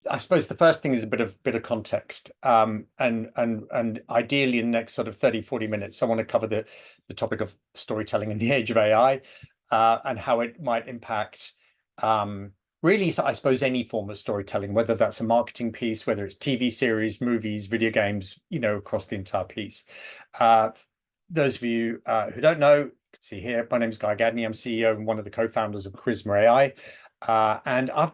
I suppose the first thing is a bit of context. And ideally in the next sort of 30, 40 minutes, I want to cover the topic of storytelling in the age of AI, and how it might impact really, so I suppose, any form of storytelling, whether that's a marketing piece, whether it's TV series, movies, video games, across the entire piece. Uh, those of you who don't know, you can see here, my name is Gadney. I'm CEO and one of the co-founders of Charisma AI. And I've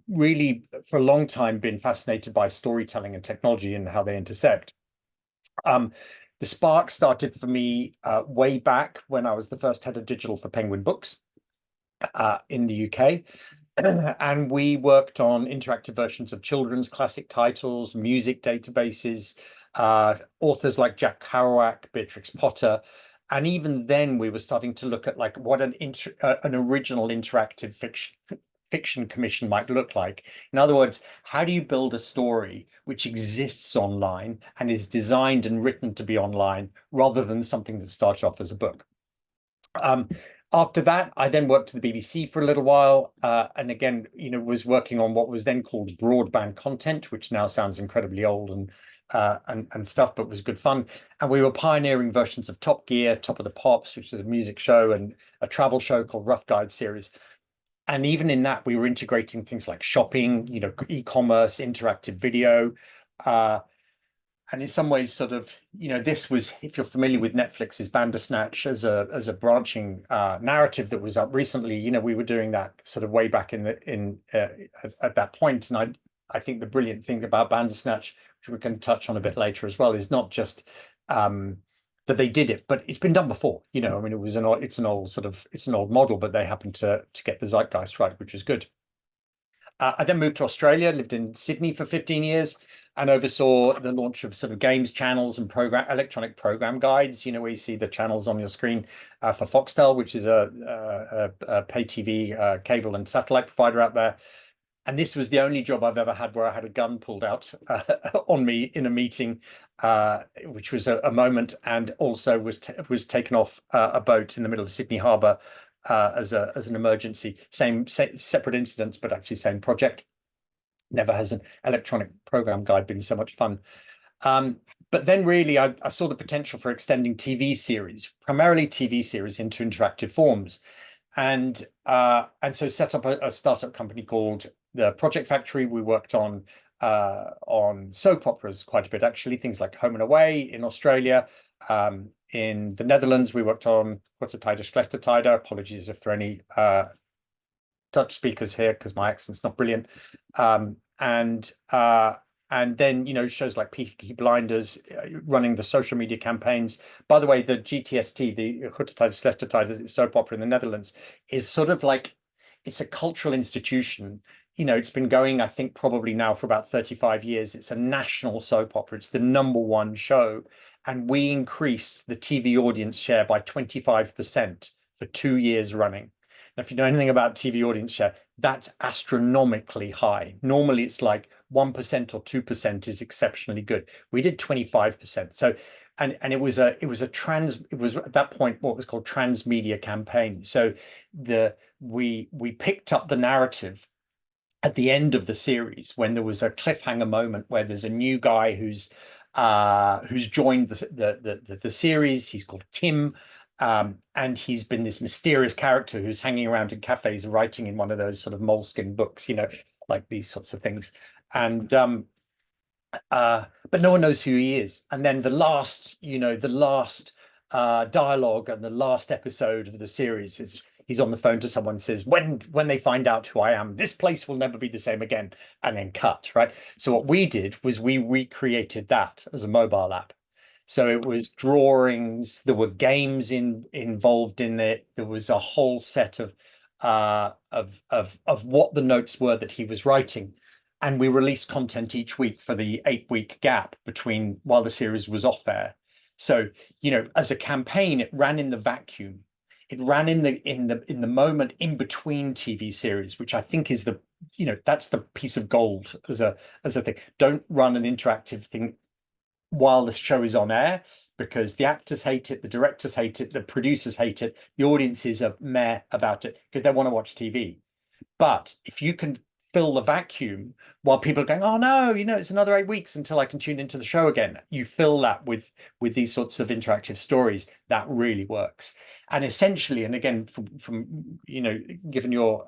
really, for a long time, been fascinated by storytelling and technology and how they intersect. Um, the spark started for me way back when I was the first head of digital for Penguin Books in the UK. And we worked on interactive versions of children's classic titles, music databases, authors like Jack Kerouac, Beatrix Potter. And even then, we were starting to look at like what an original interactive fiction commission might look like. In other words, how do you build a story which exists online and is designed and written to be online rather than something that starts off as a book? After that, I then worked at the BBC for a little while, and again, was working on what was then called broadband content, which now sounds incredibly old and stuff, but was good fun. And we were pioneering versions of Top Gear, Top of the Pops, which is a music show, and a travel show called Rough Guide Series. And even in that, we were integrating things like shopping, e-commerce, interactive video. And in some ways, sort of, this was, if you're familiar with Netflix's Bandersnatch as a branching narrative that was up recently, we were doing that sort of way back at that point. And I think the brilliant thing about Bandersnatch, which we can touch on a bit later as well, is not just that they did it, but it's been done before. I mean, it's an old model, but they happened to get the zeitgeist right, which was good. I then moved to Australia, lived in Sydney for 15 years, and oversaw the launch of sort of games channels and electronic program guides, where you see the channels on your screen for Foxtel, which is a pay TV cable and satellite provider out there. And this was the only job I've ever had where I had a gun pulled out on me in a meeting, which was a moment, and also was taken off a boat in the middle of Sydney Harbour as an emergency. Same separate incidents, but actually same project. Never has an electronic program guide been so much fun. But then really I saw the potential for extending TV series, primarily TV series, into interactive forms. And so set up a startup company called the Project Factory. We worked on soap operas quite a bit, actually, things like Home and Away in Australia. In the Netherlands, we worked on Korte Tijden, Slechte Tijden. Apologies if there are any Dutch speakers here because my accent's not brilliant. And then shows like Peaky Blinders, running the social media campaigns. By the way, the GTST, the Korte Tijden, Slechte Tijden soap opera in the Netherlands, is sort of like, it's a cultural institution. It's been going, I think, probably now for about 35 years. It's a national soap opera. It's the #1 show. And we increased the TV audience share by 25% for 2 years running. Now, if you know anything about TV audience share, that's astronomically high. Normally, it's like 1% or 2% is exceptionally good. We did 25%. So, and it was at that point what was called transmedia campaign. So we picked up the narrative at the end of the series when there was a cliffhanger moment where there's a new guy who's joined the series. He's called Tim. And he's been this mysterious character who's hanging around in cafes writing in one of those sort of moleskin books, like these sorts of things. And but no one knows who he is. And then the last dialogue and the last episode of the series is he's on the phone to someone, says, when they find out who I am, this place will never be the same again, and then cut, right? So what we did was we recreated that as a mobile app. So it was drawings, there were games involved in it. There was a whole set of what the notes were that he was writing. And we released content each week for the 8-week gap between while the series was off air. So, as a campaign, it ran in the vacuum. It ran in the moment in between TV series, which I think is that's the piece of gold as a thing. Don't run an interactive thing while the show is on air, because the actors hate it, the directors hate it, the producers hate it, the audiences are meh about it because they want to watch TV. But if you can fill the vacuum while people are going, oh no, it's another 8 weeks until I can tune into the show again. You fill that with these sorts of interactive stories. That really works. And essentially, and again, from given your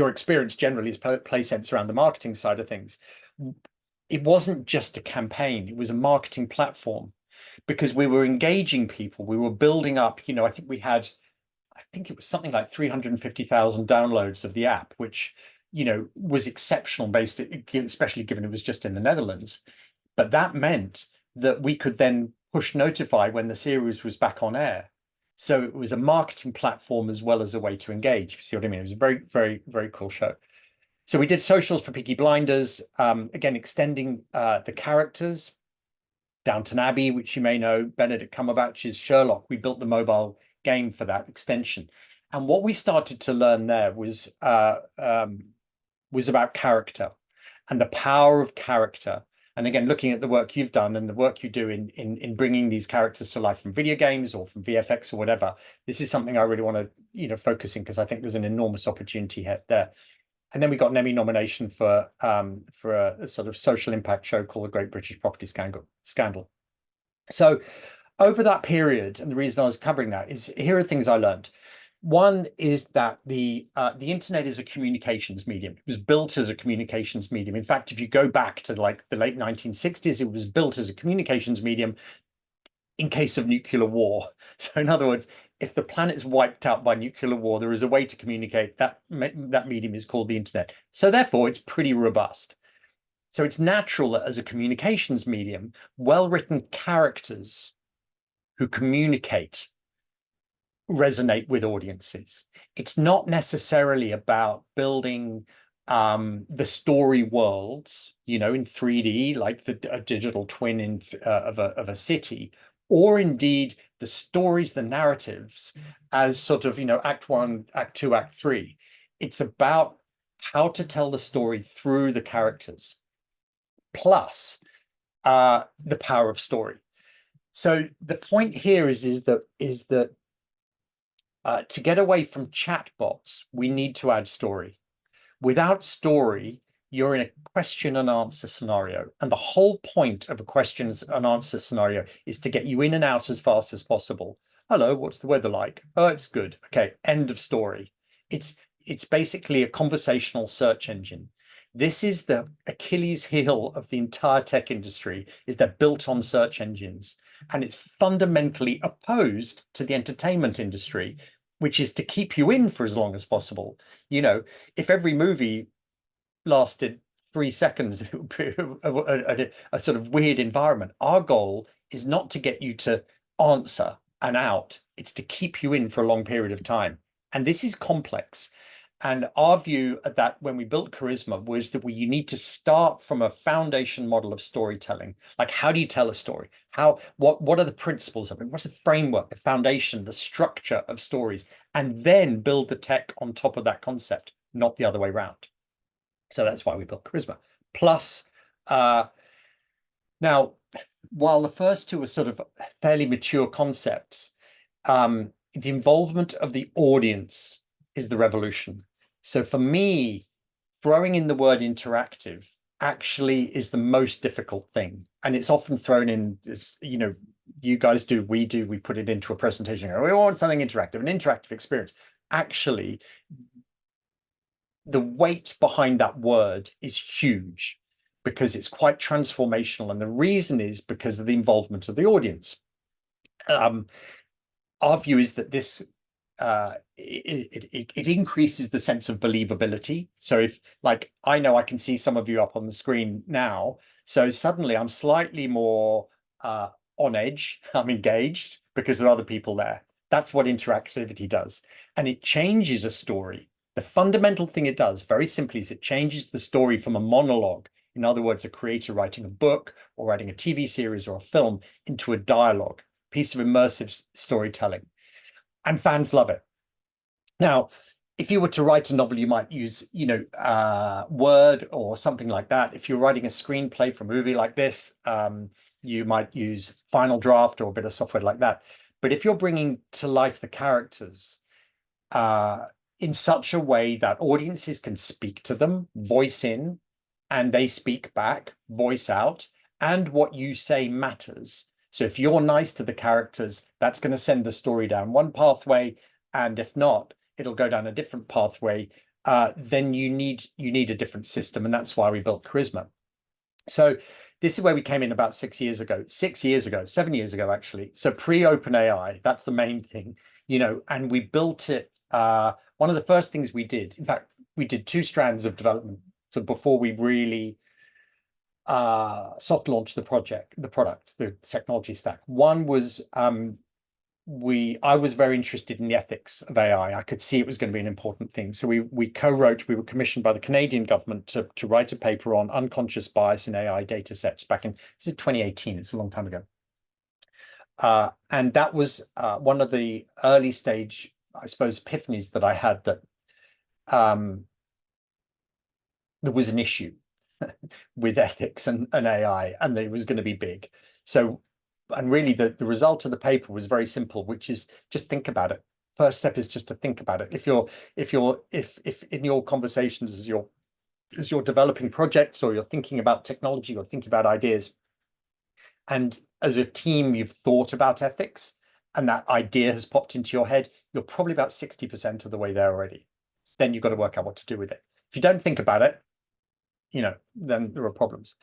experience generally as PlaySense around the marketing side of things, it wasn't just a campaign, it was a marketing platform, because we were engaging people, we were building up, I think it was something like 350,000 downloads of the app, which, was exceptional, especially given it was just in the Netherlands. But that meant that we could then push notify when the series was back on air. So it was a marketing platform as well as a way to engage. You see what I mean? It was a very, very, very cool show. So we did socials for Peaky Blinders, again, extending the characters. Downton Abbey, which you may know, Benedict Cumberbatch's Sherlock. We built the mobile game for that extension. And what we started to learn there was about character and the power of character. And again, looking at the work you've done and the work you do in bringing these characters to life from video games or from VFX or whatever, this is something I really want to, focus in, because I think there's an enormous opportunity there. And then we got an Emmy nomination for a sort of social impact show called The Great British Property Scandal. So over that period, and the reason I was covering that is, here are things I learned. One is that the internet is a communications medium. It was built as a communications medium. In fact, if you go back to like the late 1960s, it was built as a communications medium in case of nuclear war. So in other words, if the planet is wiped out by nuclear war, there is a way to communicate. That medium is called the internet. So therefore, it's pretty robust. So it's natural that as a communications medium, well-written characters who communicate resonate with audiences. It's not necessarily about building the story worlds, in 3D, like a digital twin of a city, or indeed the stories, the narratives as sort of, act 1, act 2, act 3. It's about how to tell the story through the characters, plus the power of story. So the point here is that to get away from chatbots, we need to add story. Without story, you're in a question and answer scenario. And the whole point of a questions and answer scenario is to get you in and out as fast as possible. Hello, what's the weather like? Oh, it's good. Okay, end of story. It's basically a conversational search engine. This is the Achilles heel of the entire tech industry, is they're built on search engines. And it's fundamentally opposed to the entertainment industry, which is to keep you in for as long as possible. If every movie lasted 3 seconds, it would be a sort of weird environment. Our goal is not to get you to answer and out. It's to keep you in for a long period of time. And this is complex. And our view of that when we built Charisma was that you need to start from a foundation model of storytelling. Like, how do you tell a story? What are the principles of it? What's the framework, the foundation, the structure of stories? And then build the tech on top of that concept, not the other way around. So that's why we built Charisma. Plus, now, while the first two are sort of fairly mature concepts, the involvement of the audience is the revolution. So for me, throwing in the word interactive actually is the most difficult thing. And it's often thrown in as, you guys do, we put it into a presentation. We want something interactive, an interactive experience. Actually, the weight behind that word is huge because it's quite transformational. And the reason is because of the involvement of the audience. Our view is that this it increases the sense of believability. So if, like, I know I can see some of you up on the screen now, so suddenly I'm slightly more on edge, I'm engaged because there are other people there. That's what interactivity does. And it changes a story. The fundamental thing it does, very simply, is it changes the story from a monologue, in other words, a creator writing a book or writing a TV series or a film, into a dialogue, piece of immersive storytelling. And fans love it. Now, if you were to write a novel, you might use, Word or something like that. If you're writing a screenplay for a movie like this, you might use Final Draft or a bit of software like that. But if you're bringing to life the characters, in such a way that audiences can speak to them, voice in, and they speak back, voice out, and what you say matters. So if you're nice to the characters, that's going to send the story down one pathway, and if not, it'll go down a different pathway. Then you need a different system, and that's why we built Charisma. So this is where we came in about 7 years ago, actually. So pre-OpenAI, that's the main thing, and we built it. One of the first things we did, in fact, we did 2 strands of development. So before we really soft launched the product, the technology stack. One was I was very interested in the ethics of AI. I could see it was going to be an important thing. So we co-wrote, we were commissioned by the Canadian government to write a paper on unconscious bias in AI data sets back in, this is 2018, it's a long time ago. And that was one of the early stage, I suppose, epiphanies that I had, that there was an issue with ethics and AI, and that it was going to be big. So, and really the result of the paper was very simple, which is just think about it. First step is just to think about it. If in your conversations as you're developing projects, or you're thinking about technology, or thinking about ideas, and as a team you've thought about ethics and that idea has popped into your head, you're probably about 60% of the way there already. Then you've got to work out what to do with it. If you don't think about it, then there are problems.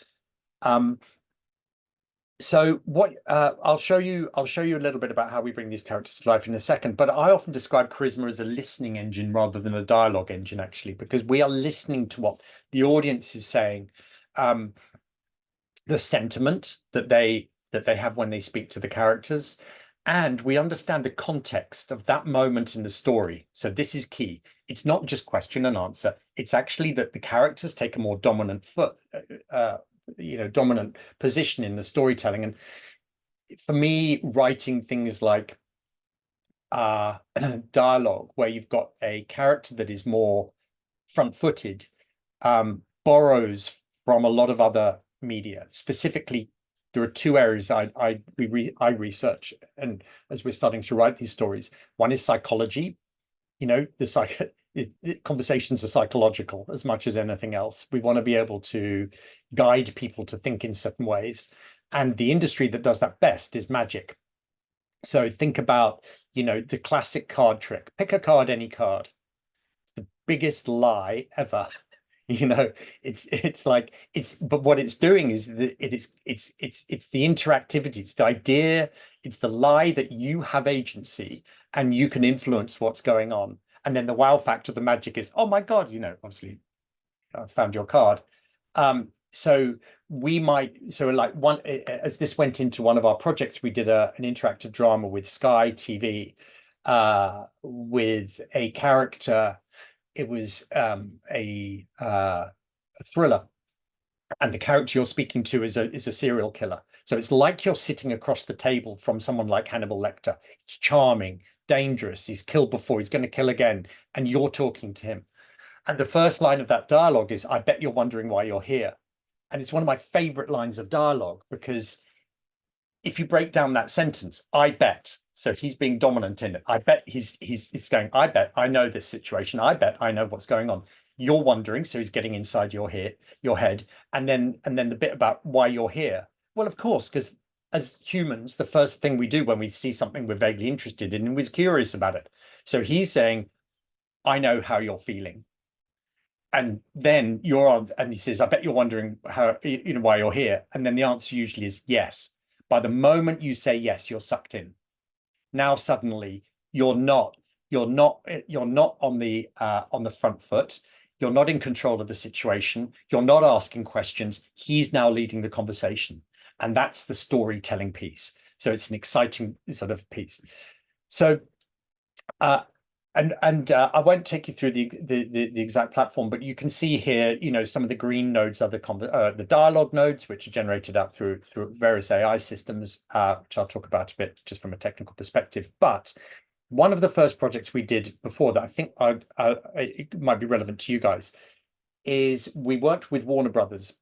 So what I'll show you a little bit about how we bring these characters to life in a second, but I often describe Charisma as a listening engine rather than a dialogue engine, actually, because we are listening to what the audience is saying, the sentiment that they have when they speak to the characters, and we understand the context of that moment in the story. So this is key. It's not just question and answer. It's actually that the characters take a more dominant dominant position in the storytelling. And for me, writing things like dialogue, where you've got a character that is more front-footed, borrows from a lot of other media. Specifically, there are 2 areas I research, and as we're starting to write these stories, one is psychology. Conversations are psychological as much as anything else. We want to be able to guide people to think in certain ways, and the industry that does that best is magic. So think about, the classic card trick. Pick a card, any card. It's the biggest lie ever. But what it's doing is that it's the interactivity, it's the idea, it's the lie that you have agency and you can influence what's going on. And then the wow factor, the magic is, oh my God, obviously I found your card. So as this went into one of our projects, we did an interactive drama with Sky TV, with a character. It was a thriller, and the character you're speaking to is a serial killer. So it's like you're sitting across the table from someone like Hannibal Lecter. It's charming, dangerous. He's killed before. He's going to kill again, and you're talking to him. And the first line of that dialogue is, "I bet you're wondering why you're here." And it's one of my favorite lines of dialogue, because if you break down that sentence, "I bet," so he's being dominant in it. I bet he's going, "I bet I know this situation. I bet I know what's going on." You're wondering, so he's getting inside your head, and then the bit about why you're here. Well, of course, because as humans, the first thing we do when we see something we're vaguely interested in, and we're curious about it. So he's saying, "I know how you're feeling." And then you're on, and he says, "I bet you're wondering why you're here." And then the answer usually is yes. By the moment you say yes, you're sucked in. Now suddenly you're not on the front foot. You're not in control of the situation. You're not asking questions. He's now leading the conversation, and that's the storytelling piece. So it's an exciting sort of piece. So, I won't take you through the exact platform, but you can see here, some of the green nodes are the dialogue nodes, which are generated out through various AI systems, which I'll talk about a bit just from a technical perspective. But one of the first projects we did before that, I think it might be relevant to you guys, is we worked with Warner Brothers,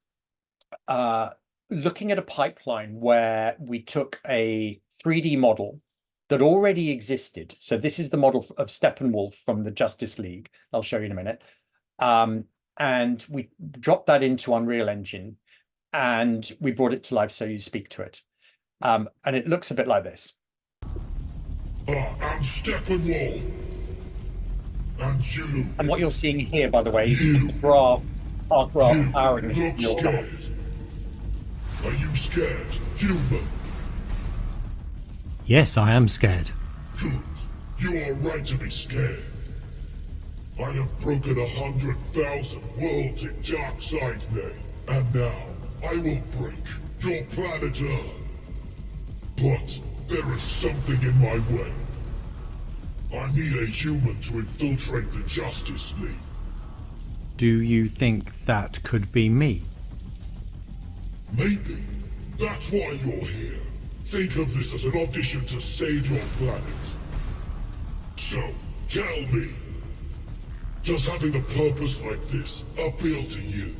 looking at a pipeline where we took a 3D model that already existed. So this is the model of Steppenwolf from the Justice League. I'll show you in a minute. And we dropped that into Unreal Engine and we brought it to life so you speak to it. And it looks a bit like this. I'm Steppenwolf. And you. And what you're seeing here, by the way, is the graph, our graph powering this. Look scared. Are you scared, human? Yes, I am scared. Good. You are right to be scared. I have broken 100,000 worlds in Darkseid's name, and now I will break your planet Earth. But there is something in my way. I need a human to infiltrate the Justice League. Do you think that could be me? Maybe. That's why you're here. Think of this as an audition to save your planet. So, tell me, does having a purpose like this appeal to you?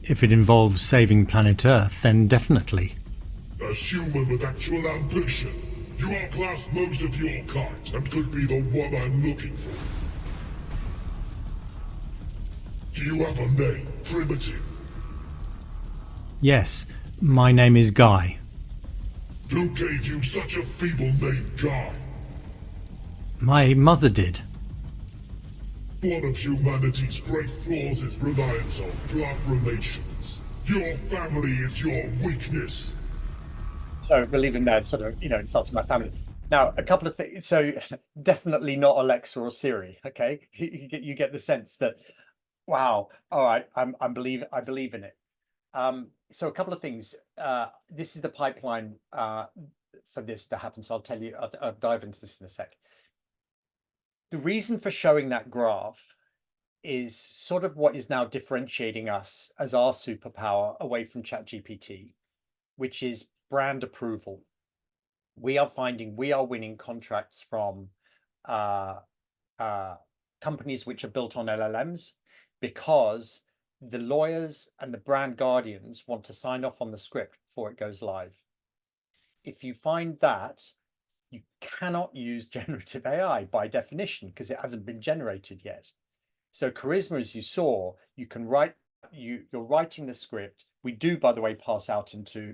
If it involves saving planet Earth, then definitely. A human with actual ambition. You outclass most of your kind and could be the one I'm looking for. Do you have a name, Primitive? Yes, my name is Guy. Who gave you such a feeble name, Guy? My mother did. One of humanity's great flaws is reliance on blood relations. Your family is your weakness. So believing that sort of, insulting my family. Now, a couple of things. So definitely not Alexa or Siri. Okay, you get the sense that, wow, all right, I believe in it. So a couple of things. This is the pipeline for this to happen. So I'll tell you. I'll dive into this in a sec. The reason for showing that graph is sort of what is now differentiating us as our superpower away from ChatGPT, which is brand approval. We are finding we are winning contracts from companies which are built on LLMs because the lawyers and the brand guardians want to sign off on the script before it goes live. If you find that, you cannot use generative AI by definition because it hasn't been generated yet. So Charisma, as you saw, you can write, you're writing the script. We do, by the way, pass out into,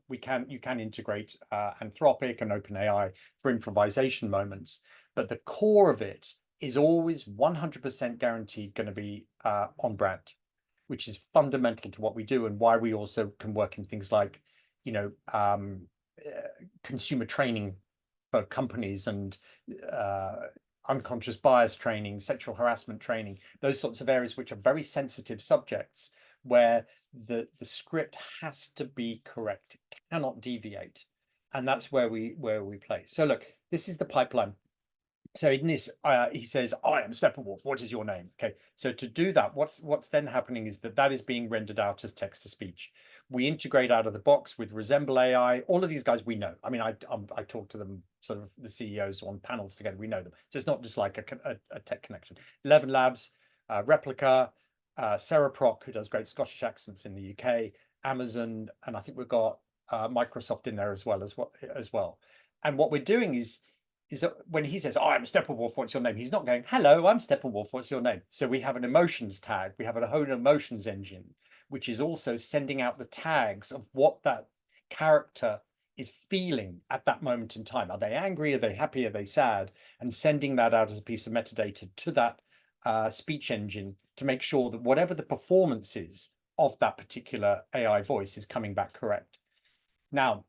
you can integrate Anthropic and OpenAI for improvisation moments, but the core of it is always 100% guaranteed going to be on brand, which is fundamental to what we do and why we also can work in things like, consumer training for companies and unconscious bias training, sexual harassment training, those sorts of areas which are very sensitive subjects where the script has to be correct, it cannot deviate. And that's where we play. So look, this is the pipeline. So in this, he says, I am Steppenwolf, what is your name? Okay, so to do that, what's then happening is that is being rendered out as text to speech. We integrate out of the box with Resemble AI. All of these guys we know. I mean, I talk to them, sort of the CEOs on panels together. We know them. So it's not just like a tech connection. 11 Labs, Replica, Sarah Proc, who does great Scottish accents in the UK, Amazon, and I think we've got Microsoft in there as well. And what we're doing is that when he says, I'm Steppenwolf, what's your name? He's not going, hello, I'm Steppenwolf, what's your name? So we have an emotions tag. We have a whole emotions engine, which is also sending out the tags of what that character is feeling at that moment in time. Are they angry? Are they happy? Are they sad? And sending that out as a piece of metadata to that speech engine to make sure that whatever the performance is of that particular AI voice is coming back correct. Now,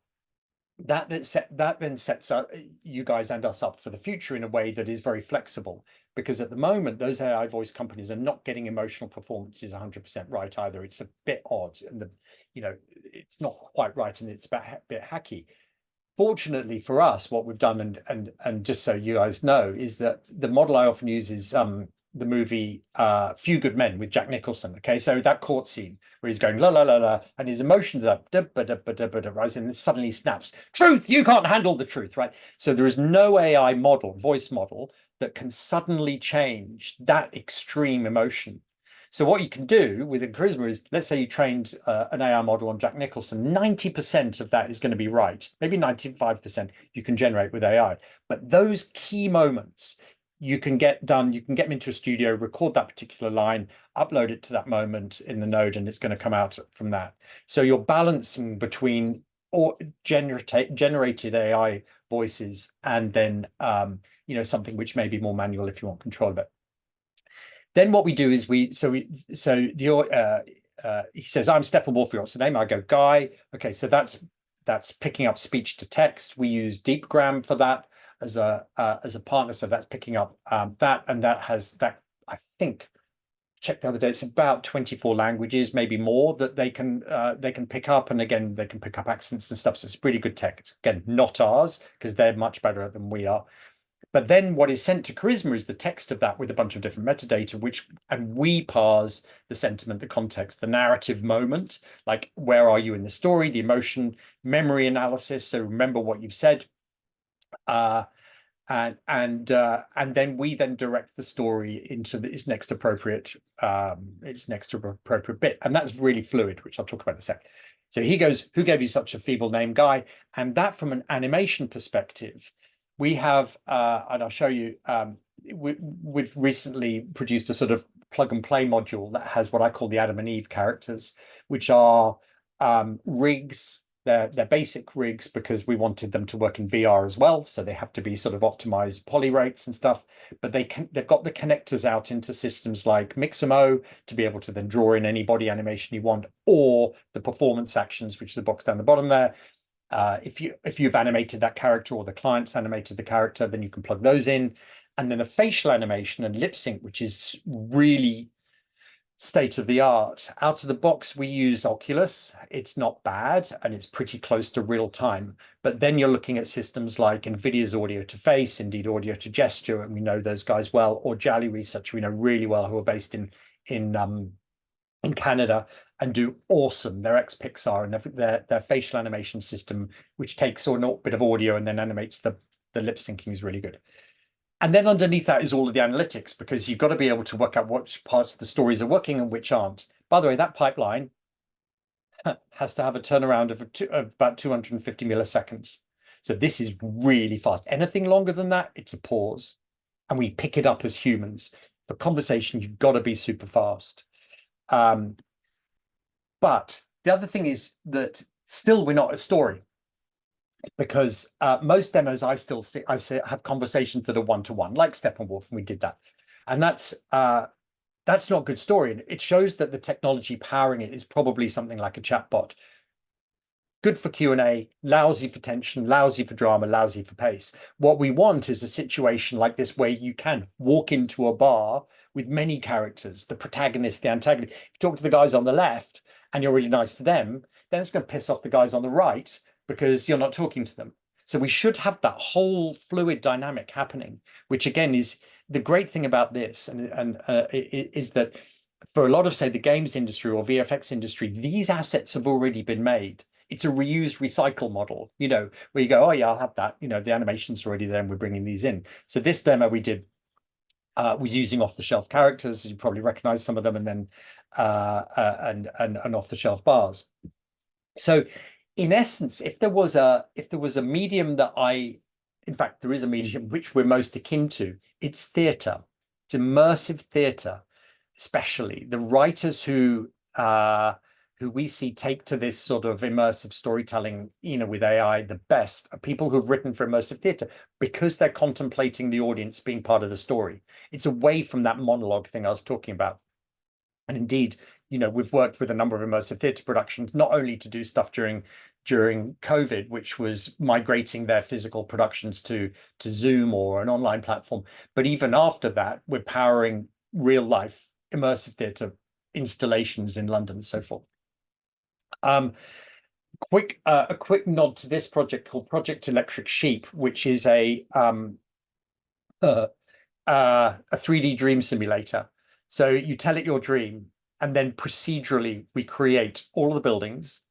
that then sets up you guys and us up for the future in a way that is very flexible, because at the moment those AI voice companies are not getting emotional performances 100% right either. It's a bit odd, and it's not quite right, and it's a bit hacky. Fortunately for us, what we've done, and just so you guys know, is that the model I often use is the movie Few Good Men with Jack Nicholson. Okay, so that court scene where he's going la la la la, and his emotions are right, and then suddenly snaps, truth, you can't handle the truth, right? So there is no AI model, voice model, that can suddenly change that extreme emotion. So what you can do within Charisma is, let's say you trained an AI model on Jack Nicholson, 90% of that is going to be right. Maybe 95% you can generate with AI. But those key moments you can get done, you can get them into a studio, record that particular line, upload it to that moment in the node, and it's going to come out from that. So you're balancing between or generated AI voices and then something which may be more manual if you want control of it. Then what we do is he says, I'm Steppenwolf, what's the name? I go, Guy. Okay, so that's picking up speech to text. We use DeepGram for that as a partner. So that's picking up that, and that has that, I think, checked the other day, it's about 24 languages, maybe more, that they can pick up. And again, they can pick up accents and stuff. So it's pretty good tech. Again, not ours, because they're much better than we are. But then what is sent to Charisma is the text of that with a bunch of different metadata, and we parse the sentiment, the context, the narrative moment, like where are you in the story, the emotion, memory analysis. So remember what you've said. And then we direct the story into its next appropriate bit. And that's really fluid, which I'll talk about in a sec. So he goes, who gave you such a feeble name, Guy? And that, from an animation perspective, we have, and I'll show you, we've recently produced a sort of plug and play module that has what I call the Adam and Eve characters, which are rigs. They're basic rigs because we wanted them to work in VR as well. So they have to be sort of optimized poly rates and stuff, but they've got the connectors out into systems like Mixamo to be able to then draw in any body animation you want, or the performance actions, which is the box down the bottom there. If you've animated that character or the client's animated the character, then you can plug those in. And then the facial animation and lip sync, which is really state of the art. Out of the box, we use Oculus. It's not bad, and it's pretty close to real time. But then you're looking at systems like NVIDIA's audio to face, Indeed audio to gesture, and we know those guys well, or Jolly Research, we know really well, who are based in Canada and do awesome. They're ex-Pixar, and their facial animation system, which takes a bit of audio and then animates the lip syncing, is really good. And then underneath that is all of the analytics, because you've got to be able to work out which parts of the stories are working and which aren't. By the way, that pipeline has to have a turnaround of about 250 milliseconds. So this is really fast. Anything longer than that, it's a pause. And we pick it up as humans. For conversation, you've got to be super fast. But the other thing is that still we're not a story, because most demos I have conversations that are one-to-one, like Steppenwolf, and we did that. And that's not good story. And it shows that the technology powering it is probably something like a chatbot. Good for Q&A, lousy for tension, lousy for drama, lousy for pace. What we want is a situation like this where you can walk into a bar with many characters, the protagonist, the antagonist. If you talk to the guys on the left and you're really nice to them, then it's going to piss off the guys on the right because you're not talking to them. So we should have that whole fluid dynamic happening, which again is the great thing about this, and is that for a lot of, say, the games industry or VFX industry, these assets have already been made. It's a reuse recycle model, where you go, oh yeah, I'll have that. The animation's already there and we're bringing these in. So this demo we did was using off-the-shelf characters. You probably recognize some of them, and then and off-the-shelf bars. So in essence, if there was a medium that in fact, there is a medium which we're most akin to, it's theatre. It's immersive theatre, especially the writers who we see take to this sort of immersive storytelling, with AI, the best are people who've written for immersive theatre, because they're contemplating the audience being part of the story. It's away from that monologue thing I was talking about. And indeed, we've worked with a number of immersive theatre productions, not only to do stuff during COVID, which was migrating their physical productions to Zoom or an online platform, but even after that, we're powering real life immersive theatre installations in London and so forth. A quick nod to this project called Project Electric Sheep, which is a 3D dream simulator. So you tell it your dream, and then procedurally we create all the buildings,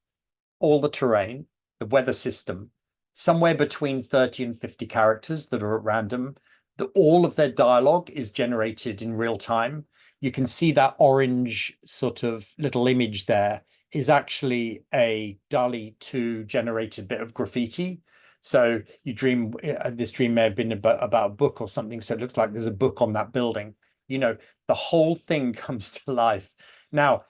all the terrain, the weather system, somewhere between 30 and 50 characters that are at random, all of their dialogue is generated in real time. You can see that orange sort of little image there is actually a DALL-E 2 generated bit of graffiti. So you dream, this dream may have been about a book or something. So it looks like there's a book on that building. You know, the whole thing comes to life. Now,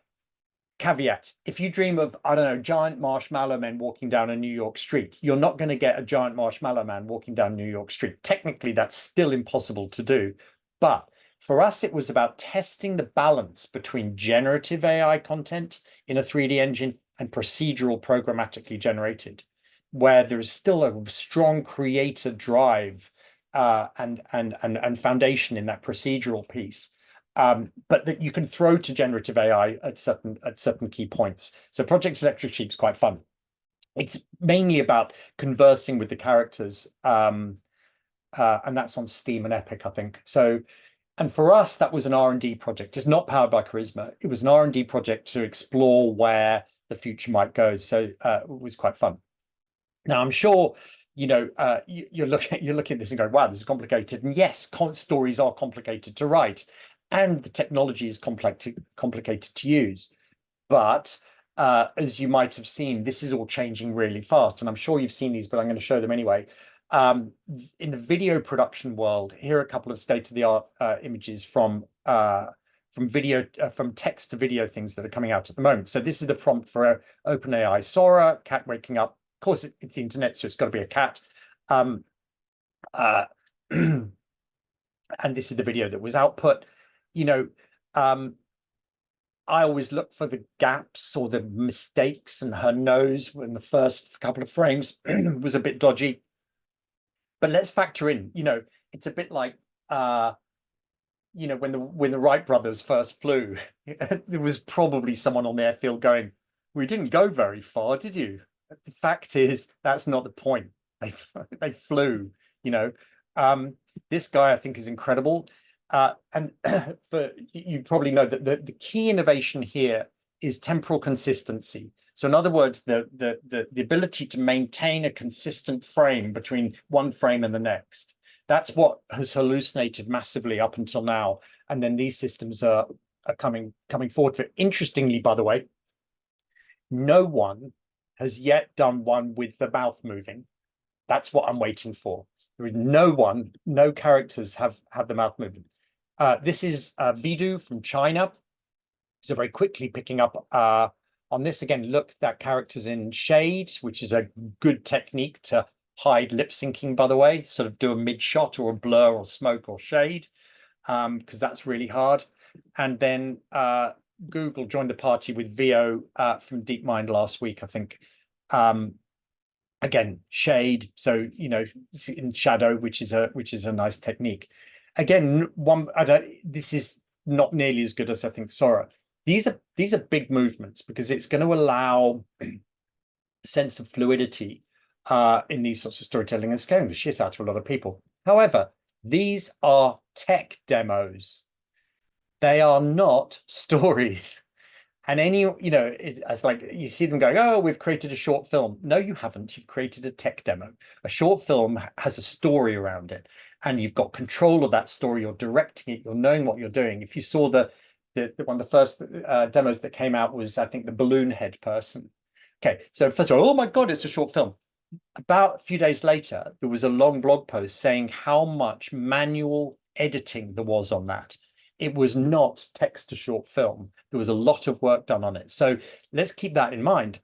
caveat, if you dream of, I don't know, giant marshmallow men walking down a New York street, you're not going to get a giant marshmallow man walking down New York Street. Technically, that's still impossible to do. But for us, it was about testing the balance between generative AI content in a 3D engine and procedural programmatically generated, where there is still a strong creator drive and foundation in that procedural piece. But that you can throw to generative AI at certain key points. So Project Electric Sheep's quite fun. It's mainly about conversing with the characters, and that's on Steam and Epic, I think. So, and for us, that was an R&D project. It's not powered by Charisma. It was an R&D project to explore where the future might go. So it was quite fun. Now, I'm sure, you know, you're looking at this and going, wow, this is complicated. And yes, stories are complicated to write. And the technology is complicated to use. But as you might have seen, this is all changing really fast. And I'm sure you've seen these, but I'm going to show them anyway. In the video production world, here are a couple of state-of-the-art images from text to video things that are coming out at the moment. So this is the prompt for OpenAI Sora, cat waking up. Of course, it's the internet, so it's got to be a cat. And this is the video that was output. You know, I always look for the gaps or the mistakes, and her nose in the first couple of frames was a bit dodgy. But let's factor in, you know, it's a bit like, you know, when the Wright brothers first flew, there was probably someone on the airfield going, "We didn't go very far, did you?" The fact is, that's not the point. They flew, you know. This guy, I think, is incredible. And but you probably know that the key innovation here is temporal consistency. So in other words, the ability to maintain a consistent frame between one frame and the next. That's what has hallucinated massively up until now. And then these systems are coming forward for it. Interestingly, by the way, no one has yet done one with the mouth moving. That's what I'm waiting for. There is no characters have the mouth moving. This is Vidu from China. So very quickly picking up on this again, look, that character's in shade, which is a good technique to hide lip syncing, by the way, sort of do a mid shot or a blur or smoke or shade, because that's really hard. And then Google joined the party with VO from DeepMind last week, I think. Again, shade, so you know, in shadow, which is a nice technique. Again, this is not nearly as good as I think Sora. These are big movements because it's going to allow a sense of fluidity in these sorts of storytelling and scaring the shit out of a lot of people. However, these are tech demos. They are not stories. And you know, it's like you see them going, oh, we've created a short film. No, you haven't. You've created a tech demo. A short film has a story around it, and you've got control of that story. You're directing it. You're knowing what you're doing. If you saw the one of the first demos that came out was, I think, the balloon head person. Okay, so first of all, oh my God, it's a short film. About a few days later, there was a long blog post saying how much manual editing there was on that. It was not text to short film. There was a lot of work done on it. So let's keep that in mind.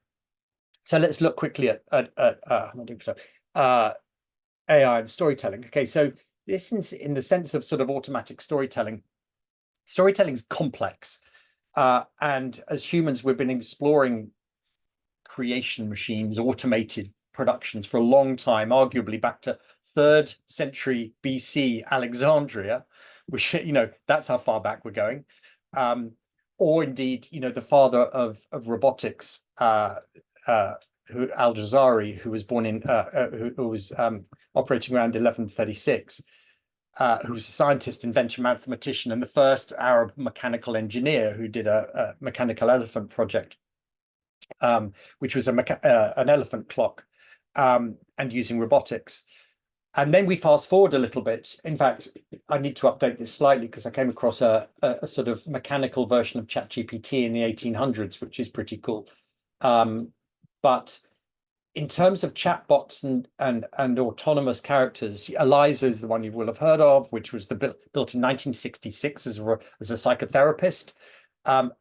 So let's look quickly at AI and storytelling. Okay, so this is in the sense of sort of automatic storytelling. Storytelling is complex. And as humans, we've been exploring creation machines, automated productions for a long time, arguably back to 3rd century BC Alexandria, which, you know, that's how far back we're going. Or indeed, you know, the father of robotics, Al Jazari, who was born in, who was operating around 1136, who was a scientist, inventor, mathematician, and the first Arab mechanical engineer who did a mechanical elephant project, which was an elephant clock, and using robotics. And then we fast forward a little bit. In fact, I need to update this slightly because I came across a sort of mechanical version of ChatGPT in the 1800s, which is pretty cool. But in terms of chatbots and autonomous characters, Eliza is the one you will have heard of, which was built in 1966 as a psychotherapist.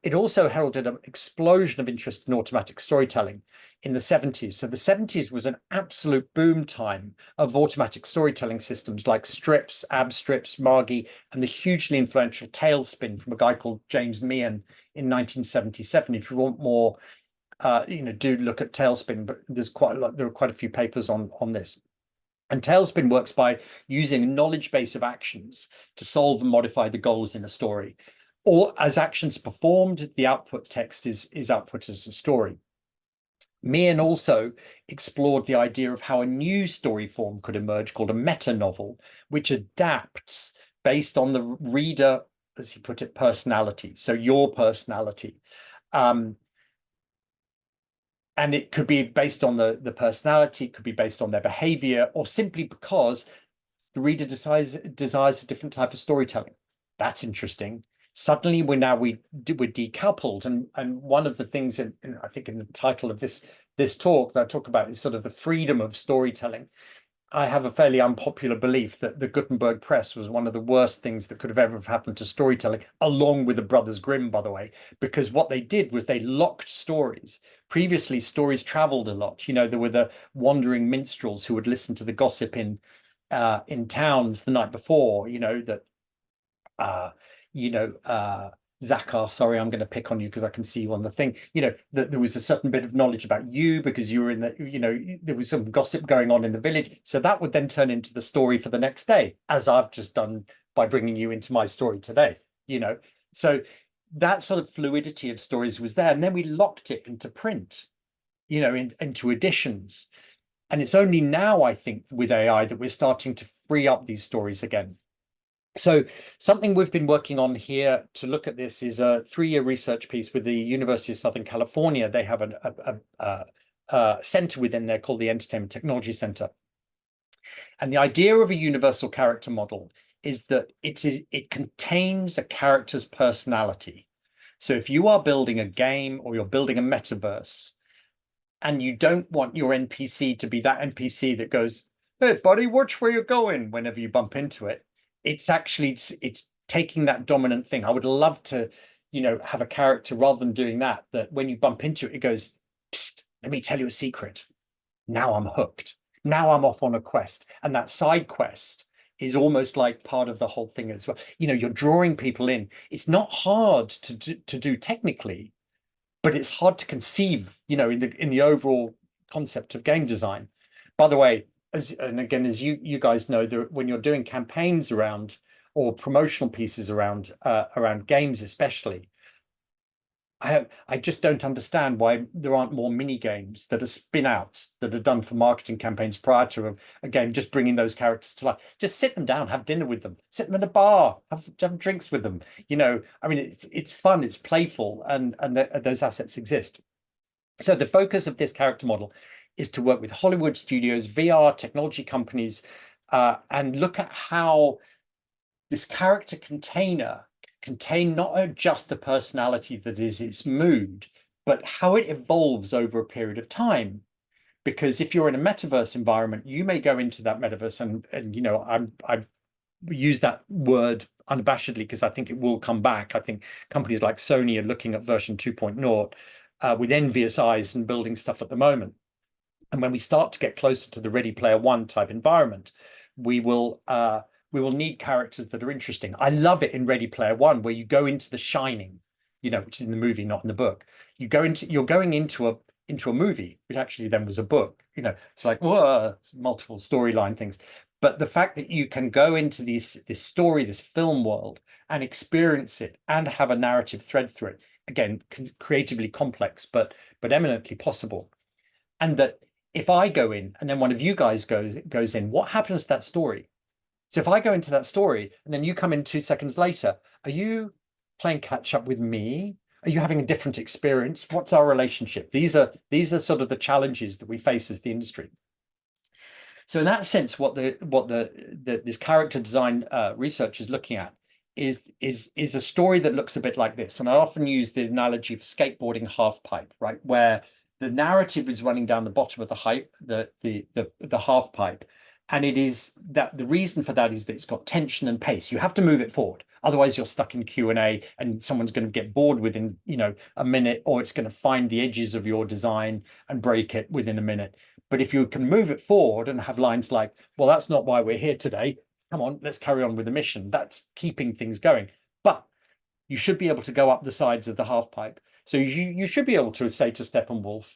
It also heralded an explosion of interest in automatic storytelling in the 70s. So the 70s was an absolute boom time of automatic storytelling systems like Strips, AbStrips, Margie, and the hugely influential Tailspin from a guy called James Meehan in 1977. If you want more, do look at Tailspin, but there's quite a lot. There are quite a few papers on this. And Tailspin works by using a knowledge base of actions to solve and modify the goals in a story. Or as actions performed, the output text is output as a story. Meehan also explored the idea of how a new story form could emerge called a meta-novel, which adapts based on the reader, as he put it, personality. So your personality. And it could be based on the personality, it could be based on their behavior, or simply because the reader desires a different type of storytelling. That's interesting. Suddenly we're decoupled, and one of the things I think in the title of this talk that I talk about is sort of the freedom of storytelling. I have a fairly unpopular belief that the Gutenberg press was one of the worst things that could have ever happened to storytelling, along with the Brothers Grimm, by the way, because what they did was they locked stories. Previously, stories traveled a lot. There were the wandering minstrels who would listen to the gossip in towns the night before, Zakar, sorry, I'm going to pick on you because I can see you on the thing, that there was a certain bit of knowledge about you because you were in the, there was some gossip going on in the village. So that would then turn into the story for the next day, as I've just done by bringing you into my story today, So that sort of fluidity of stories was there. And then we locked it into print, into editions. And it's only now, I think, with AI that we're starting to free up these stories again. So something we've been working on here to look at this is a 3-year research piece with the University of Southern California. They have a center within there called the Entertainment Technology Center. And the idea of a universal character model is that it contains a character's personality. So if you are building a game or you're building a metaverse, and you don't want your NPC to be that NPC that goes, "Hey, buddy, watch where you're going," whenever you bump into it. It's taking that dominant thing. I would love to, have a character rather than doing that when you bump into it, it goes, "Psst, let me tell you a secret. Now I'm hooked. Now I'm off on a quest." And that side quest is almost like part of the whole thing as well. You're drawing people in. It's not hard to do technically, but it's hard to conceive, in the overall concept of game design. By the way, as you guys know, when you're doing campaigns around or promotional pieces around games, especially, I just don't understand why there aren't more mini games that are spin-outs that are done for marketing campaigns prior to a game, just bringing those characters to life. Just sit them down, have dinner with them, sit them in a bar, have drinks with them. It's fun, it's playful, and those assets exist. So the focus of this character model is to work with Hollywood studios, VR technology companies, and look at how this character container contain not just the personality that is its mood, but how it evolves over a period of time. Because if you're in a metaverse environment, you may go into that metaverse and I use that word unabashedly because I think it will come back. I think companies like Sony are looking at version 2.0 with envious eyes and building stuff at the moment. And when we start to get closer to the Ready Player One type environment, we will need characters that are interesting. I love it in Ready Player One, where you go into The Shining, which is in the movie, not in the book. You're going into a movie, which actually then was a book. It's like, whoa, multiple storyline things. But the fact that you can go into this story, this film world, and experience it and have a narrative thread through it, again, creatively complex, but eminently possible. And that if I go in and then one of you guys goes in, what happens to that story? So if I go into that story and then you come in 2 seconds later, are you playing catch up with me? Are you having a different experience? What's our relationship? These are sort of the challenges that we face as the industry. So in that sense, what this character design research is looking at is a story that looks a bit like this. And I often use the analogy of skateboarding half pipe, right, where the narrative is running down the bottom of the half pipe, and it is that the reason for that is that it's got tension and pace. You have to move it forward, otherwise you're stuck in Q&A, and someone's going to get bored within a minute, or it's going to find the edges of your design and break it within a minute. But if you can move it forward and have lines like, well, that's not why we're here today. Come on, let's carry on with the mission. That's keeping things going. But you should be able to go up the sides of the half pipe. So you should be able to say to Steppenwolf,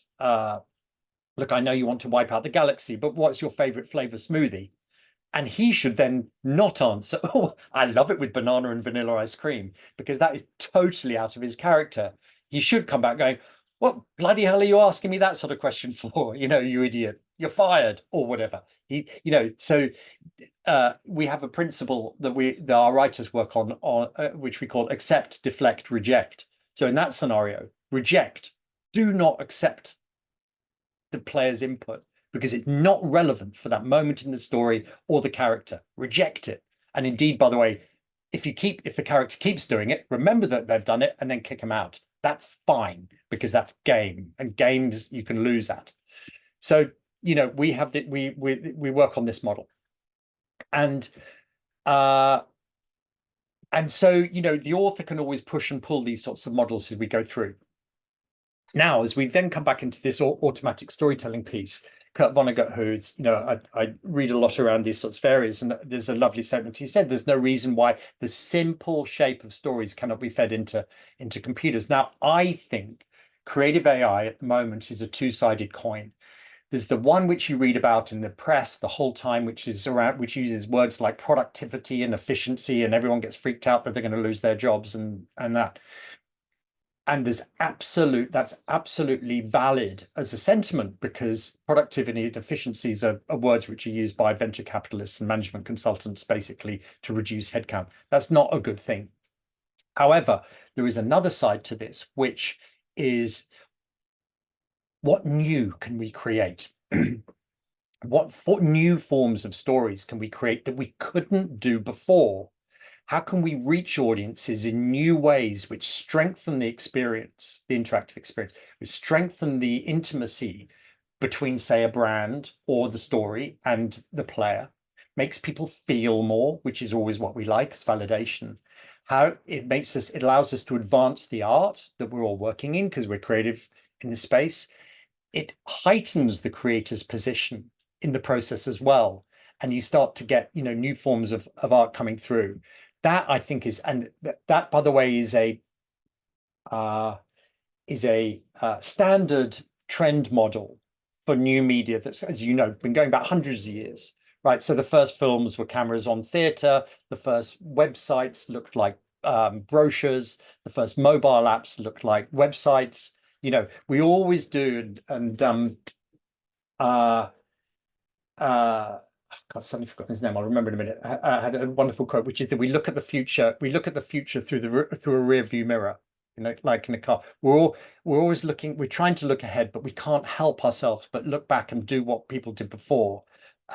look, I know you want to wipe out the galaxy, but what's your favorite flavor smoothie? And he should then not answer, oh, I love it with banana and vanilla ice cream, because that is totally out of his character. He should come back going, what bloody hell are you asking me that sort of question for? You idiot, you're fired, or whatever. So we have a principle that our writers work on which we call accept, deflect, reject. So in that scenario, reject, do not accept the player's input because it's not relevant for that moment in the story or the character. Reject it. And indeed, by the way, if the character keeps doing it, remember that they've done it and then kick them out. That's fine, because that's game, and games you can lose at. So we have we work on this model, and so the author can always push and pull these sorts of models as we go through. Now, as we then come back into this automatic storytelling piece, Kurt Vonnegut, who's, I read a lot around these sorts of areas, and there's a lovely statement. He said, there's no reason why the simple shape of stories cannot be fed into computers. Now, I think creative AI at the moment is a two-sided coin. There's the one which you read about in the press the whole time, which uses words like productivity and efficiency, and everyone gets freaked out that they're going to lose their jobs and that. And that's absolutely valid as a sentiment, because productivity and efficiencies are words which are used by venture capitalists and management consultants basically to reduce headcount. That's not a good thing. However, there is another side to this, which is what new can we create? What new forms of stories can we create that we couldn't do before? How can we reach audiences in new ways which strengthen the experience, the interactive experience, which strengthen the intimacy between, say, a brand or the story and the player, makes people feel more, which is always what we like as validation. How it allows us to advance the art that we're all working in because we're creative in the space. It heightens the creator's position in the process as well. And you start to get, new forms of art coming through. That, I think, and that, by the way, is a standard trend model for new media that's, as you know, been going back hundreds of years, right? So the first films were cameras on theatre. The first websites looked like brochures. The first mobile apps looked like websites. We always do, and God, suddenly forgotten his name. I'll remember in a minute. I had a wonderful quote, which is that we look at the future through a rear view mirror, like in a car. We're always looking. We're trying to look ahead, but we can't help ourselves but look back and do what people did before.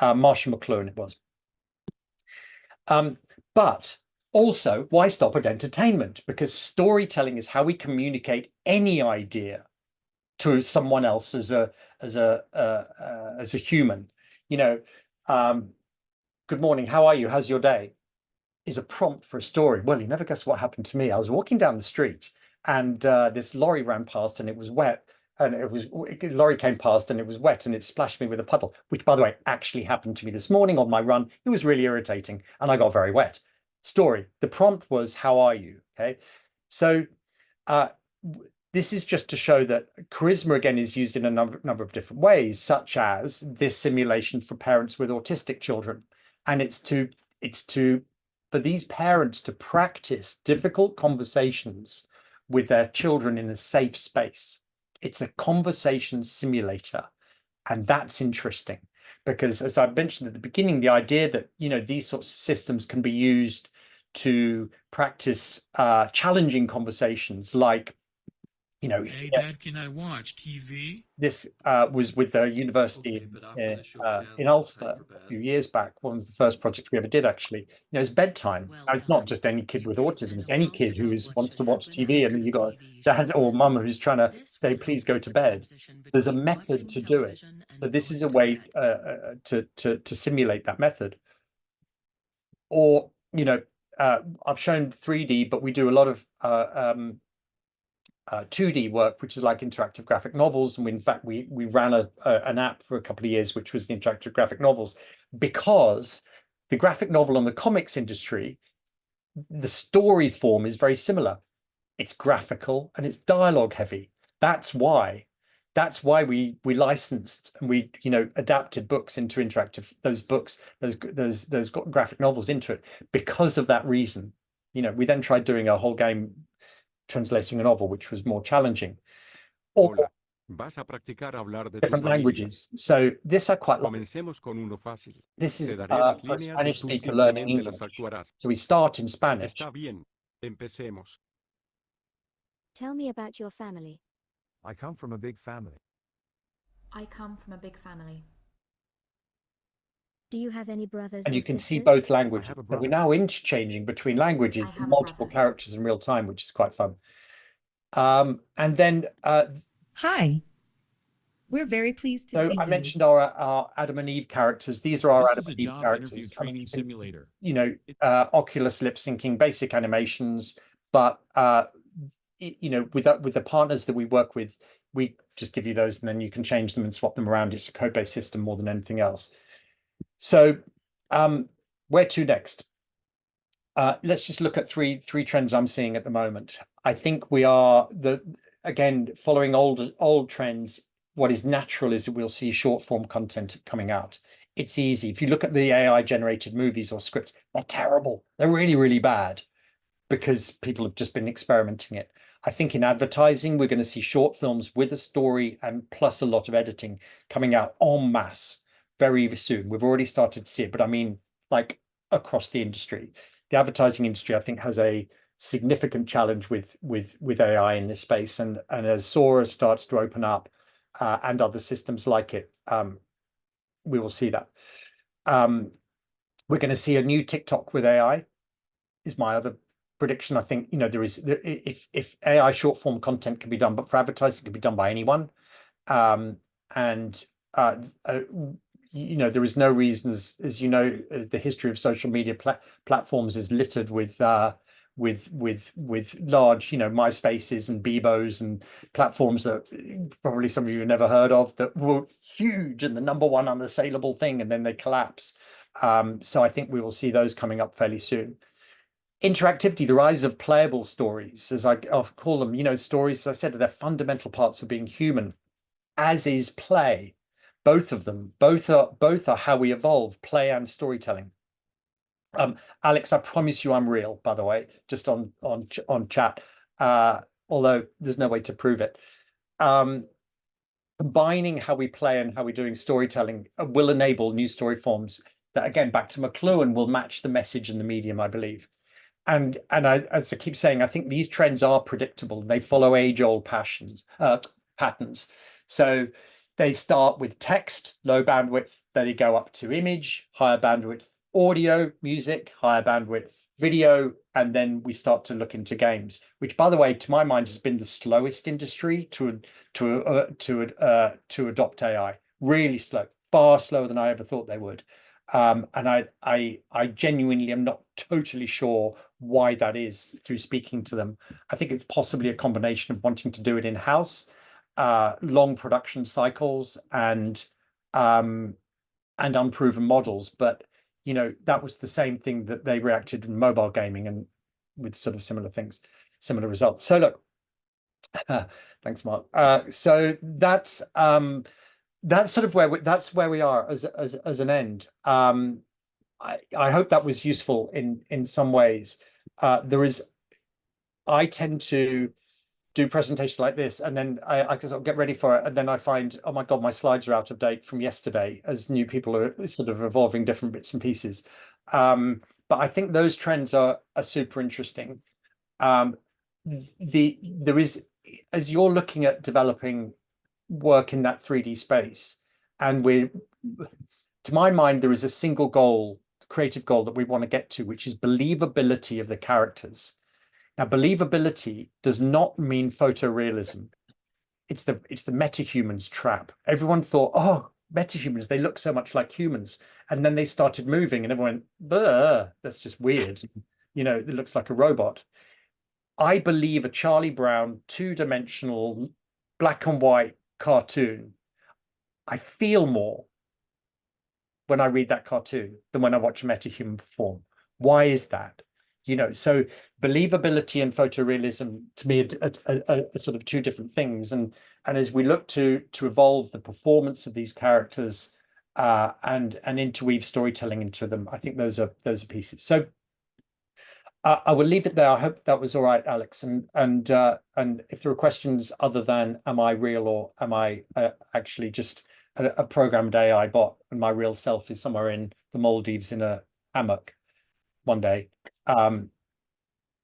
Marshall McLuhan, it was. But also, why stop at entertainment? Because storytelling is how we communicate any idea to someone else as a human. Good morning, how are you? How's your day? Is a prompt for a story. Well, you never guess what happened to me. I was walking down the street and this lorry ran past and it was wet. And lorry came past and it was wet and it splashed me with a puddle, which, by the way, actually happened to me this morning on my run. It was really irritating and I got very wet. Story. The prompt was, how are you? Okay. So this is just to show that charisma, again, is used in a number of different ways, such as this simulation for parents with autistic children. And it's for these parents to practice difficult conversations with their children in a safe space. It's a conversation simulator. And that's interesting because, as I mentioned at the beginning, the idea that, these sorts of systems can be used to practice challenging conversations like, you know, Hey, Dad, can I watch TV? this was with the university Okay, but after the show, can in I have time Ulster for a few bed? years back. One of the first projects we ever did, actually. You know, it's bedtime. Well Now, it's not done. just any kid You with kids autism; better it's any work kid it out wants what to should watch happen TV. I after mean, the you got TV a dad or mum show who's trying to ends. This say, will "Please help go with to the bed." transition There's a between method watching to do it. television and So this is going a to way bed. to simulate that method. Or, you know, I've shown 3D, but we do a lot of 2D work, which is like interactive graphic novels. And in fact, we ran an app for a couple of years, which was the interactive graphic novels, because the graphic novel and the comics industry, the story form is very similar. It's graphical and it's dialogue heavy. That's why. That's why we licensed and we, you know, adapted books into interactive, those books, those graphic novels into it, because of that reason. You know, we then tried doing a whole game translating a novel, which was more challenging, or Hola, vas a practicar a hablar de tu different familia. languages. So this I quite like. Comencemos con uno fácil. This Te is daré las for a líneas y Spanish tú speaker learning simplemente las English. actuarás. So we start in Spanish. Está bien. Empecemos. Tell me about your family. I come from a big family. I come from a big family. Do you have any brothers And or you can see sisters? both languages. I have a So we're brother. now interchanging between languages I with have a multiple brother. characters in real time, which is quite fun. And then Hi. We're very pleased to so see I you. mentioned our Adam and Eve characters. These are our This Adam is a and Eve job interview characters. training You can, simulator. you know, Oculus lip syncing, basic animations, but you know, with the partners that we work with, we just give you those and then you can change them and swap them around. It's a code-based system more than anything else. So where to next? Let's just look at three trends I'm seeing at the moment. I think we are again following old trends. What is natural is that we'll see short form content coming out. It's easy. If you look at the AI generated movies or scripts, they're terrible. They're really, really bad because people have just been experimenting it. I think in advertising, we're going to see short films with a story and plus a lot of editing coming out en masse very soon. We've already started to see it, but I mean, like across the industry. The advertising industry, I think, has a significant challenge with AI in this space. And as Sora starts to open up and other systems like it, we will see that. We're going to see a new TikTok with AI, is my other prediction. I think, you know, if AI short form content can be done, but for advertising it can be done by anyone. You know, there is no reason, as you know, the history of social media platforms is littered with large, you know, MySpaces and Bebos and platforms that probably some of you have never heard of, that were huge and the number one unassailable thing, and then they collapse. So I think we will see those coming up fairly soon. Interactivity, the rise of playable stories, as I often call them, you know, stories, as I said, they're fundamental parts of being human, as is play. Both of them, both are how we evolve, play and storytelling. Alex, I promise you I'm real, by the way, just on chat, although there's no way to prove it. Combining how we play and how we're doing storytelling will enable new story forms that, again, back to McLuhan, will match the message and the medium, I believe. And as I keep saying, I think these trends are predictable. They follow age-old patterns. So they start with text, low bandwidth, then they go up to image, higher bandwidth audio, music, higher bandwidth video, and then we start to look into games, which, by the way, to my mind, has been the slowest industry to adopt AI. Really slow, far slower than I ever thought they would. And I genuinely am not totally sure why that is through speaking to them. I think it's possibly a combination of wanting to do it in-house, long production cycles, and unproven models. But you know, that was the same thing that they reacted in mobile gaming, and with sort of similar things, similar results. So look, thanks, Mark. So that's sort of where we are as an end. I hope that was useful in some ways. I tend to do presentations like this, and then I sort of get ready for it, and then I find, oh my God, my slides are out of date from yesterday, as new people are sort of evolving different bits and pieces. But I think those trends are super interesting. There is as you're looking at developing work in that 3D space, and to my mind, there is a single goal, creative goal that we want to get to, which is believability of the characters. Now, believability does not mean photorealism. It's the metahumans trap. Everyone thought, oh, metahumans, they look so much like humans. And then they started moving and everyone went, that's just weird. It looks like a robot. I believe a Charlie Brown, two-dimensional, black and white cartoon, I feel more when I read that cartoon than when I watch a metahuman perform. Why is that? So believability and photorealism to me are sort of two different things. And as we look to evolve the performance of these characters and interweave storytelling into them, I think those are pieces. So I will leave it there. I hope that was all right, Alex. And if there are questions other than am I real or am I actually just a programmed AI bot and my real self is somewhere in the Maldives in a hammock one day,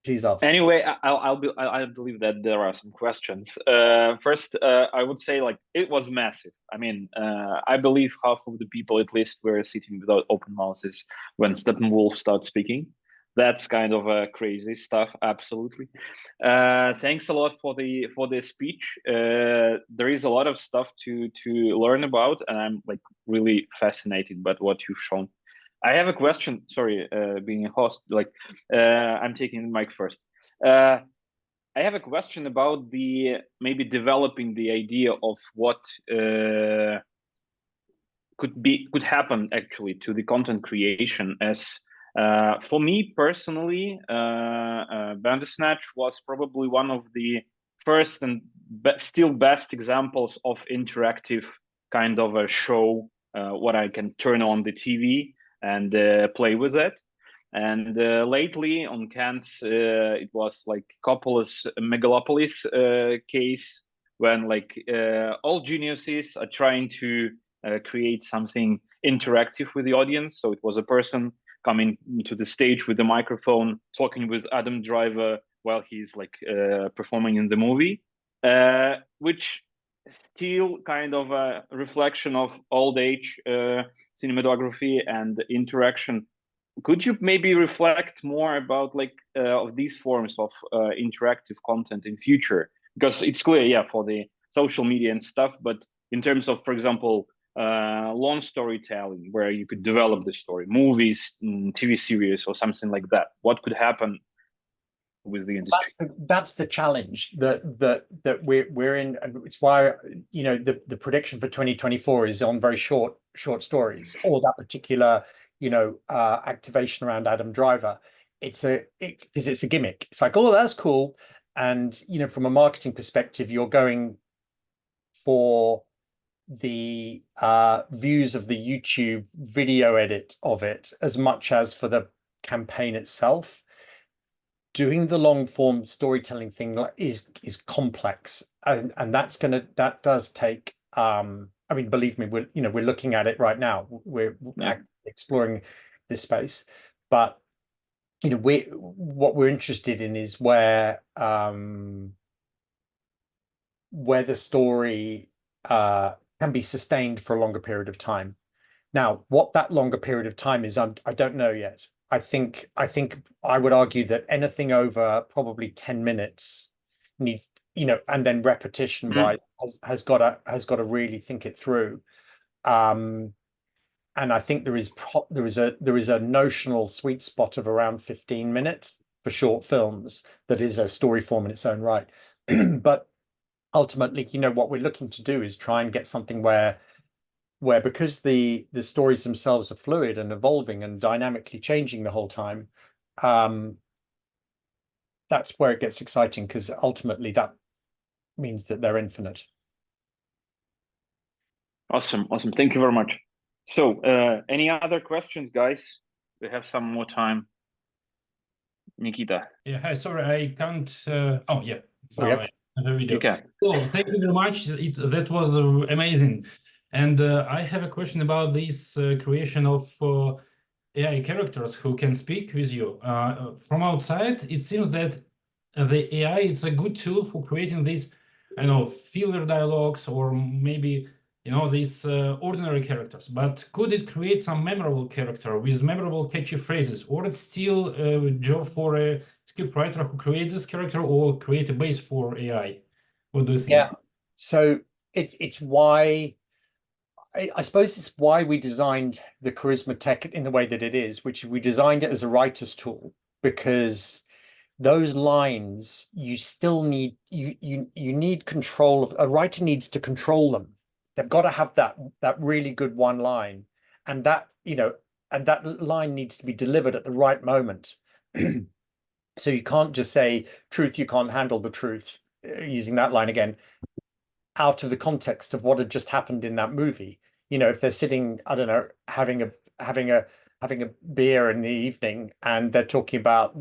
please ask. Anyway, I believe that there are some questions. First, I would say it was massive. I mean, I believe half of the people at least were sitting without open mouths when Steppenwolf started speaking. That's kind of crazy stuff. Absolutely. Thanks a lot for the speech. There is a lot of stuff to learn about, and I'm really fascinated by what you've shown. I have a question. Sorry, being a host, I'm taking the mic first. I have a question about maybe developing the idea of what could happen actually to the content creation. As for me personally, Bandersnatch was probably one of the first and still best examples of interactive kind of a show. What I can turn on the TV and play with it. And lately on Cannes, it was Coppola's Megalopolis case when all geniuses are trying to create something interactive with the audience. So it was a person coming to the stage with a microphone, talking with Adam Driver while he's performing in the movie, which still kind of a reflection of old age cinematography and interaction. Could you maybe reflect more about of these forms of interactive content in future? Because it's clear, for the social media and stuff, but in terms of, for example, long storytelling where you could develop the story, movies, TV series, or something like that, what could happen with the industry? That's the challenge that we're in, and it's why the prediction for 2024 is on very short stories, or that particular activation around Adam Driver. Because it's a gimmick. It's oh, that's cool, and from a marketing perspective, you're going for the views of the YouTube video edit of it as much as for the campaign itself. Doing the long form storytelling thing is complex, and that does take I mean, believe me, we're looking at it right now. We're exploring this space, but what we're interested in is where the story can be sustained for a longer period of time. Now, what that longer period of time is, I don't know yet. I think I would argue that anything over probably 10 minutes needs, and then repetition wise has got to really think it through. And I think there is a notional sweet spot of around 15 minutes for short films that is a story form in its own right. But ultimately, what we're looking to do is try and get something where because the stories themselves are fluid and evolving and dynamically changing the whole time, that's where it gets exciting, because ultimately that means that they're infinite. Awesome. Thank you very much. So any other questions, guys? We have some more time. Nikita. Yeah, hi, sorry, I can't. Oh, yeah. Yeah. The video. Okay. So thank you very much. That was amazing. And I have a question about this creation of AI characters who can speak with you. From outside, it seems that the AI is a good tool for creating these I know, filler dialogues or maybe, you know, these ordinary characters, but could it create some memorable character with memorable catchy phrases, or it's still a job for a scriptwriter who creates this character or create a base for AI? What do you think? Yeah. So it's why I suppose it's why we designed the charisma tech in the way that it is, which we designed it as a writer's tool, because those lines you still need you need control of. A writer needs to control them. They've got to have that really good one line, and that and that line needs to be delivered at the right moment. So you can't just say truth, you can't handle the truth, using that line again, out of the context of what had just happened in that movie. If they're sitting, I don't know, having a beer in the evening and they're talking about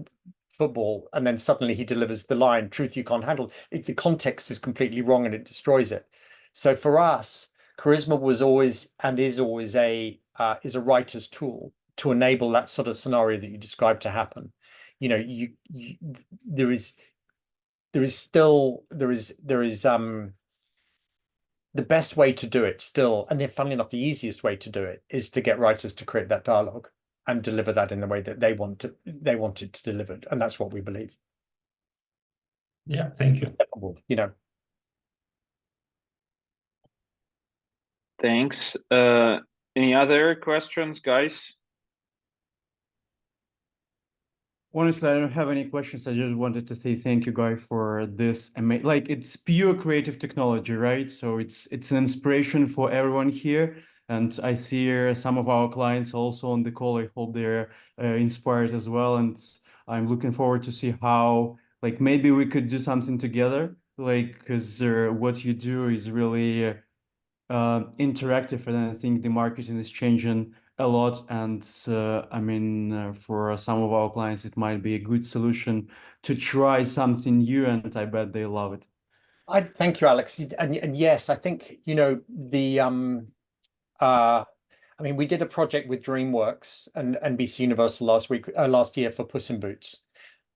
football, and then suddenly he delivers the line, truth you can't handle, the context is completely wrong and it destroys it. So for us, charisma was always and is always a writer's tool to enable that sort of scenario that you described to happen. There is the best way to do it still, and then funnily enough, the easiest way to do it is to get writers to create that dialogue and deliver that in the way that they want it to delivered, and that's what we believe. Yeah, thank you. Thanks. Any other questions, guys? Honestly, I don't have any questions. I just wanted to say thank you, Guy, for this. Like, it's pure creative technology, right? So it's an inspiration for everyone here. And I see some of our clients also on the call. I hope they're inspired as well. And I'm looking forward to see how, like, maybe we could do something together. Like, because what you do is really interactive, and I think the marketing is changing a lot. And I mean, for some of our clients, it might be a good solution to try something new, and I bet they love it. I thank you, Alex. And yes, I think I mean, we did a project with DreamWorks and NBC Universal last year for Puss in Boots.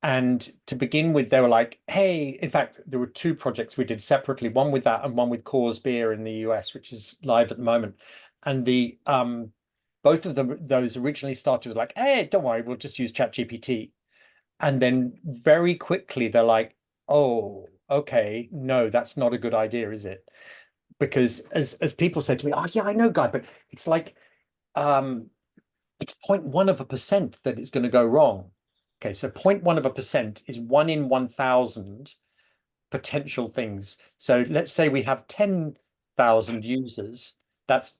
And to begin with, they were like, hey, in fact, there were two projects we did separately, one with that and one with Coors Beer in the US, which is live at the moment. And both of those originally started with like, hey, don't worry, we'll just use ChatGPT. And then very quickly they're like, oh, okay, no, that's not a good idea, is it? Because as people say to me, oh yeah, I know, Guy, but it's like it's 0.1% that it's going to go wrong. Okay, so 0.1% is 1 in 1,000 potential things. So let's say we have 10,000 users. That's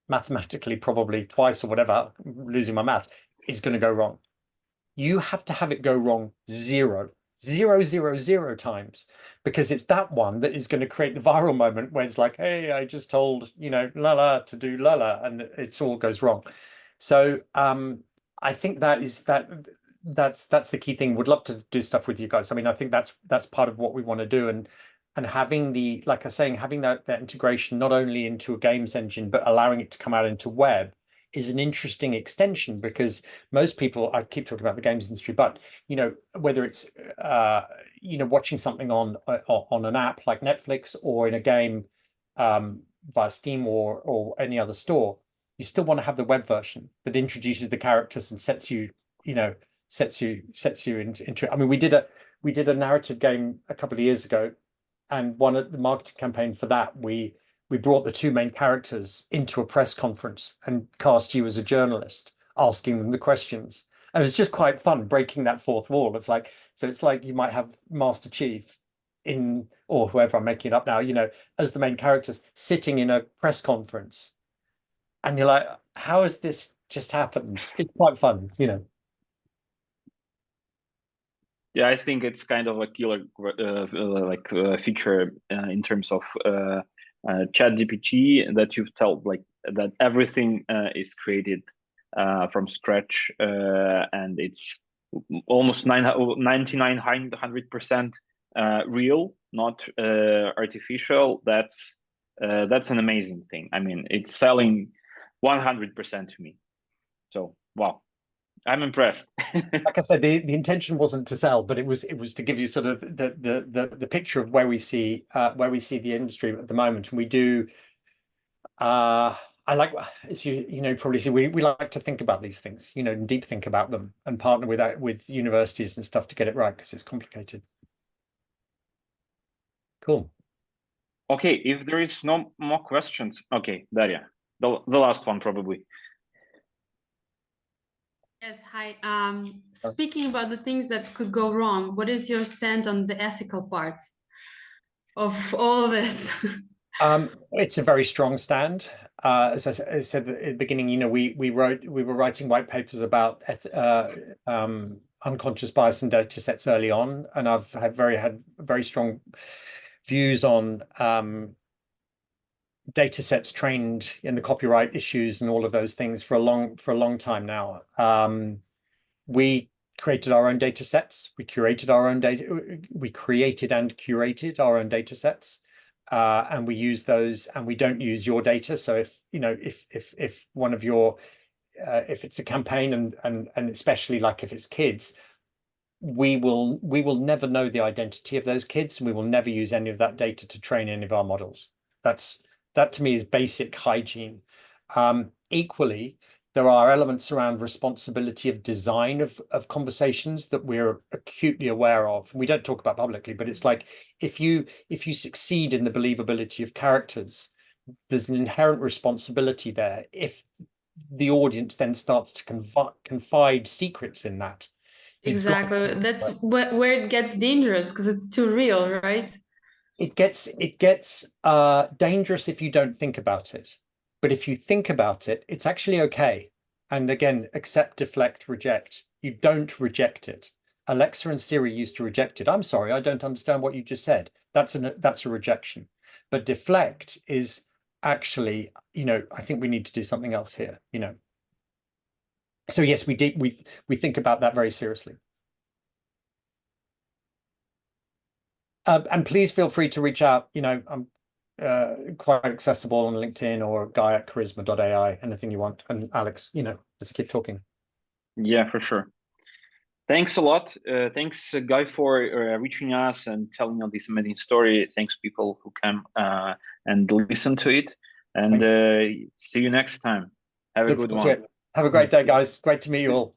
mathematically probably twice or whatever, losing my math, is going to go wrong. You have to have it go wrong 0 times, because it's that one that is going to create the viral moment where it's like, hey, I just told, Lala to do Lala, and it all goes wrong. So I think that's the key thing. Would love to do stuff with you guys. I mean, I think that's part of what we want to do, and having like I was saying, having that integration not only into a games engine but allowing it to come out into web is an interesting extension, because most people, I keep talking about the games industry, but whether it's watching something on an app like Netflix or in a game via Steam or any other store, you still want to have the web version that introduces the characters and sets you into it. I mean, we did a narrative game a couple of years ago, and one of the marketing campaign for that, we brought the two main characters into a press conference and cast you as a journalist, asking them the questions. And it was just quite fun breaking that fourth wall. It's like you might have Master Chief or whoever, I'm making it up now, as the main characters sitting in a press conference. And you're like, how has this just happened? It's quite fun, Yeah, I think it's kind of a killer feature in terms of ChatGPT, that you've told, like, that everything is created from scratch, and it's almost 9900% real, not artificial. That's an amazing thing. I mean, it's selling 100% to me. So wow. I'm impressed. Like I said, the intention wasn't to sell, but it was to give you sort of the picture of where we see the industry at the moment. And we do I like, as you know, probably see, we like to think about these things, you know, and deep think about them and partner with universities and stuff to get it right, because it's complicated. Cool. Okay, if there is no more questions, okay, Daria, the last one probably. Yes, hi. Speaking about the things that could go wrong, what is your stand on the ethical part of all this? It's a very strong stand. As I said at the beginning, you know, we were writing white papers about unconscious bias in data sets early on, and I've had very strong views on data sets trained in the copyright issues and all of those things for a long time now. We created our own data sets. We curated our own data. We created and curated our own data sets. And we use those, and we don't use your data. So if you know, if one of your if it's a campaign and especially like if it's kids, we will never know the identity of those kids, and we will never use any of that data to train any of our models. That to me is basic hygiene. Equally, there are elements around responsibility of design of conversations that we're acutely aware of. We don't talk about publicly, but it's like if you succeed in the believability of characters, there's an inherent responsibility there if the audience then starts to confide secrets in that. Exactly. That's where it gets dangerous, because it's too real, right? It gets dangerous if you don't think about it. But if you think about it, it's actually okay. And again, accept, deflect, reject. You don't reject it. Alexa and Siri used to reject it. I'm sorry, I don't understand what you just said. That's a rejection. But deflect is actually, you know, I think we need to do something else here, you know. So yes, we think about that very seriously. And please feel free to reach out. You know, I'm quite accessible on LinkedIn or guy@charisma.ai, anything you want. And Alex, you know, let's keep talking. Yeah, for sure. Thanks a lot. Thanks, Guy, for reaching us and telling us this amazing story. Thanks, people who come and listen to it. And see you next time. Have a good one. Have a great day, guys. Great to meet you all.